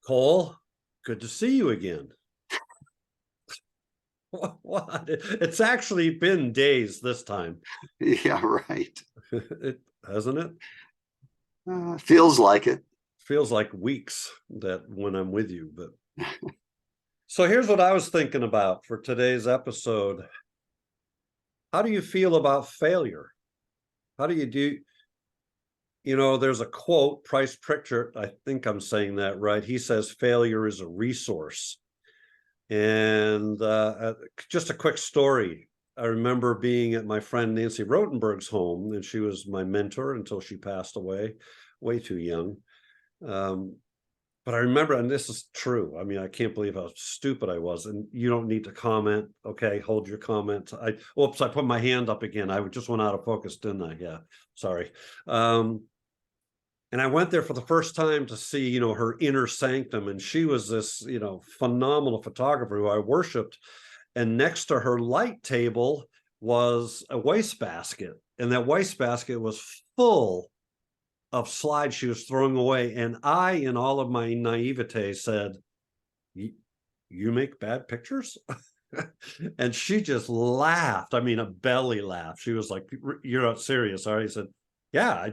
Cole, good to see you again. What? It's actually been days this time. Yeah, right. It hasn't it? Feels like it. Feels like weeks that when I'm with you, but so here's what I was thinking about for today's episode. How do you feel about failure? How do there's a quote, Price Pritchard, I think I'm saying that right. He says failure is a resource. And just a quick story. I remember being at my friend Nancy Rotenberg's home, and she was my mentor until she passed away, way too young. But I remember, and this is true. I mean, I can't believe how stupid I was. And you don't need to comment. Okay, hold your comment. I put my hand up again. I just went out of focus, didn't I? Yeah, sorry. And I went there for the first time to see, her inner sanctum. And she was this, phenomenal photographer who I worshiped. And next to her light table was a wastebasket. And that wastebasket was full of slides she was throwing away. And I, in all of my naivete, said, you make bad pictures? And she just laughed. I mean, a belly laugh. She was like, you're not serious, are you? I said, yeah, I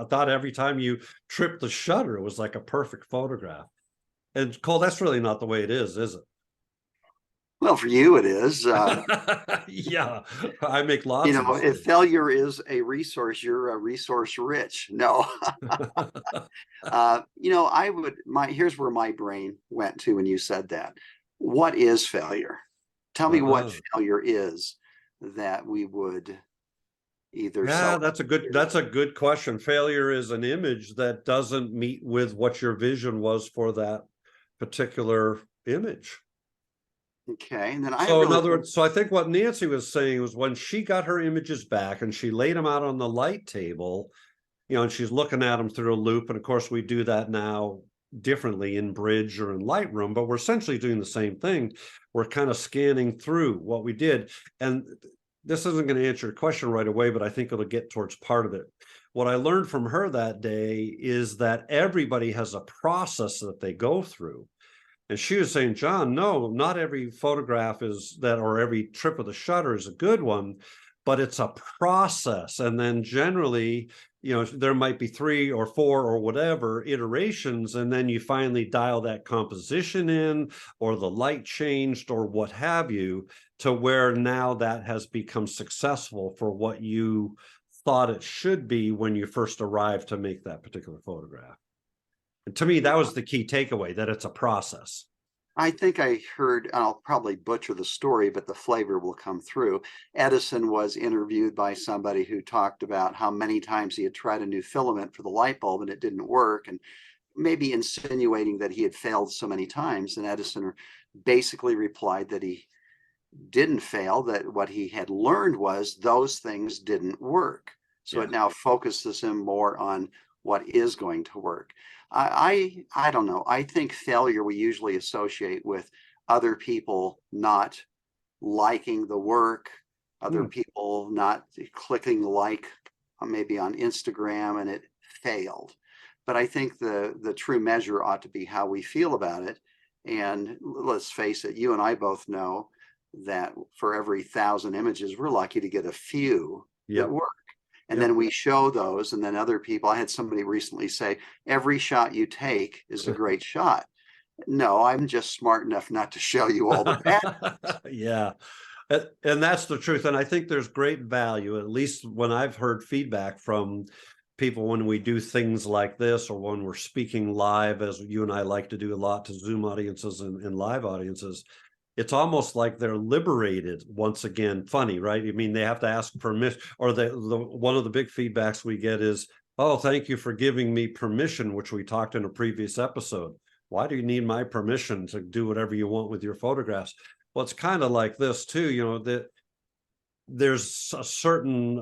thought every time you tripped the shutter, it was like a perfect photograph. And Cole, that's really not the way it is it? Well, for you, it is. Yeah, I make lots of mistakes. If failure is a resource, you're a resource rich. No. Here's where my brain went to when you said that. What is failure? Tell me what failure is that we would either Yeah, that's a good question. Failure is an image that doesn't meet with what your vision was for that particular image. Okay, and then in other words, so I think what Nancy was saying was when she got her images back and she laid them out on the light table, and she's looking at them through a loop. And of course, we do that now differently in Bridge or in Lightroom, but we're essentially doing the same thing. We're kind of scanning through what we did. And this isn't going to answer your question right away, but I think it'll get towards part of it. What I learned from her that day is that everybody has a process that they go through. And she was saying, John, no, not every photograph or every trip of the shutter is a good one, but it's a process. And then generally, there might be 3 or 4 or whatever iterations, and then you finally dial that composition in or the light changed or what have you, to where now that has become successful for what you thought it should be when you first arrived to make that particular photograph. And to me, that was the key takeaway, that it's a process. I think I heard, I'll probably butcher the story, but the flavor will come through. Edison was interviewed by somebody who talked about how many times he had tried a new filament for the light bulb and it didn't work, and maybe insinuating that he had failed so many times. And Edison basically replied that he didn't fail, that what he had learned was those things didn't work. So it now focuses him more on what is going to work. I don't know. I think failure we usually associate with other people not liking the work, other people not clicking like maybe on Instagram, and it failed. But I think the true measure ought to be how we feel about it. And let's face it, you and I both know that for every 1,000 images, we're lucky to get a few that work. And then we show those, and then other people, I had somebody recently say, every shot you take is a great shot. No, I'm just smart enough not to show you all the bad. Yeah. And that's the truth. And I think there's great value, at least when I've heard feedback from people when we do things like this, or when we're speaking live, as you and I like to do a lot to Zoom audiences and live audiences. It's almost like they're liberated once again. Funny, right? I mean, they have to ask permission, or the one of the big feedbacks we get is, oh, thank you for giving me permission, which we talked in a previous episode. Why do you need my permission to do whatever you want with your photographs? Well, it's kind of like this too, that there's a certain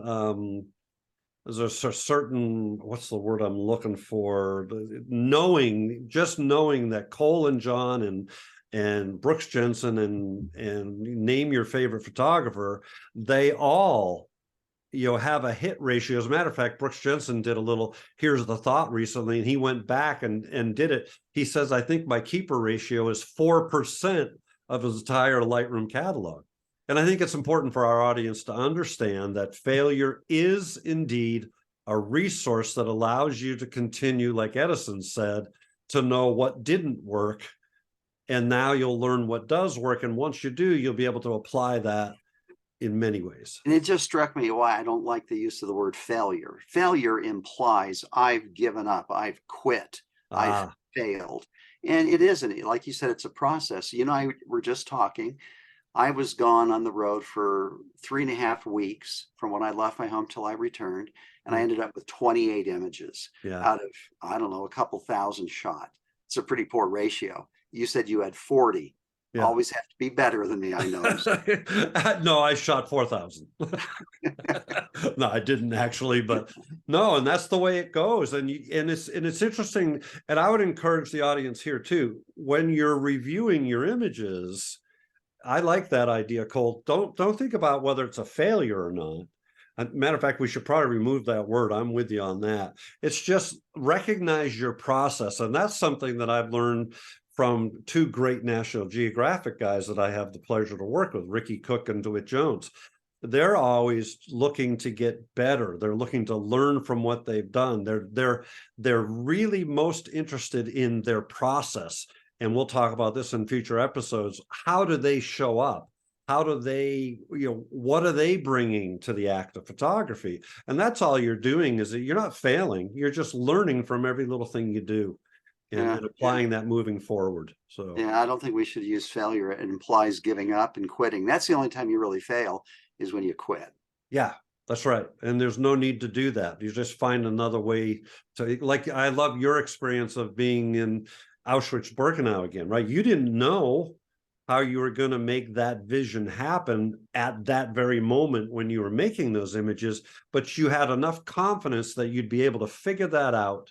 what's the word I'm looking for? Just knowing that Cole and John and Brooks Jensen and name your favorite photographer, they all have a hit ratio. As a matter of fact, Brooks Jensen did a little here's the thought recently, and he went back and did it. He says, I think my keeper ratio is 4% of his entire Lightroom catalog. And I think it's important for our audience to understand that failure is indeed a resource that allows you to continue, like Edison said, to know what didn't work. And now you'll learn what does work. And once you do, you'll be able to apply that in many ways. And it just struck me why I don't like the use of the word failure. Failure implies I've given up, I've quit, I've failed. And it isn't. Like you said, it's a process. We're just talking. I was gone on the road for 3.5 weeks from when I left my home till I returned. And I ended up with 28 images out of, I don't know, a couple thousand shot. It's a pretty poor ratio. You said you had 40. Yeah. Always have to be better than me, I know. No, I shot 4,000. No, I didn't actually, but no, and that's the way it goes. And it's interesting. And I would encourage the audience here too, when you're reviewing your images, I like that idea, Cole. Don't think about whether it's a failure or not. Matter of fact, we should probably remove that word. I'm with you on that. It's just recognize your process. And that's something that I've learned from two great National Geographic guys that I have the pleasure to work with, Ricky Cook and DeWitt Jones. They're always looking to get better. They're looking to learn from what they've done. They're really most interested in their process. And we'll talk about this in future episodes. How do they show up? How do they, what are they bringing to the act of photography? And that's all you're doing, is that you're not failing. You're just learning from every little thing you do and applying that moving forward. So I don't think we should use failure. It implies giving up and quitting. That's the only time you really fail, is when you quit. Yeah, that's right. And there's no need to do that. You just find another way to, like, I love your experience of being in Auschwitz-Birkenau again, right? You didn't know how you were going to make that vision happen at that very moment when you were making those images, but you had enough confidence that you'd be able to figure that out,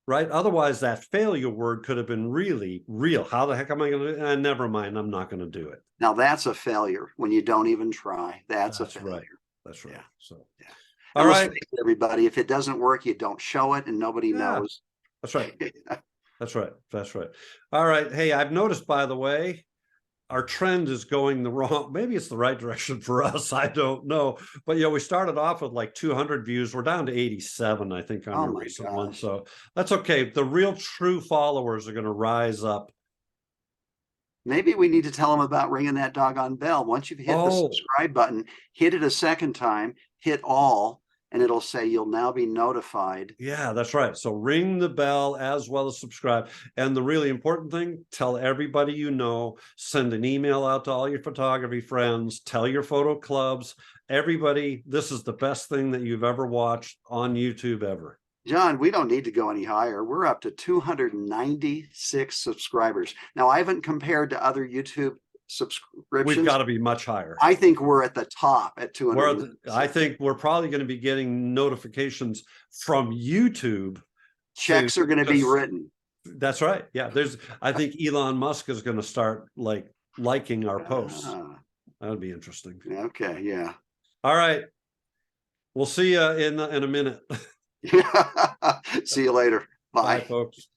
right? Otherwise, that failure word could have been really real. How the heck am I going to, never mind, I'm not going to do it. Now that's a failure when you don't even try. That's a failure. Right. That's right. Yeah. So, all right, everybody, if it doesn't work, you don't show it and nobody knows. That's right. That's right. That's right. All right. Hey, I've noticed, by the way, our trend is going the wrong, maybe it's the right direction for us, I don't know. But we started off with like 200 views. We're down to 87, I think, on the recent one. So that's okay. The real true followers are going to rise up. Maybe we need to tell them about ringing that doggone bell. Once you've hit the subscribe button, hit it a second time, hit all, and it'll say you'll now be notified. Yeah, that's right. So ring the bell as well as subscribe. And the really important thing, tell everybody you know, send an email out to all your photography friends, tell your photo clubs, everybody, this is the best thing that you've ever watched on YouTube ever. John, we don't need to go any higher. We're up to 296 subscribers. Now, I haven't compared to other YouTube subscriptions. We've got to be much higher. I think we're at the top at 200. I think we're probably going to be getting notifications from YouTube. Checks are going to be written. That's right. Yeah. I think Elon Musk is going to start liking our posts. That would be interesting. Okay. Yeah. All right. We'll see you in a minute. See you later. Bye. Bye, folks.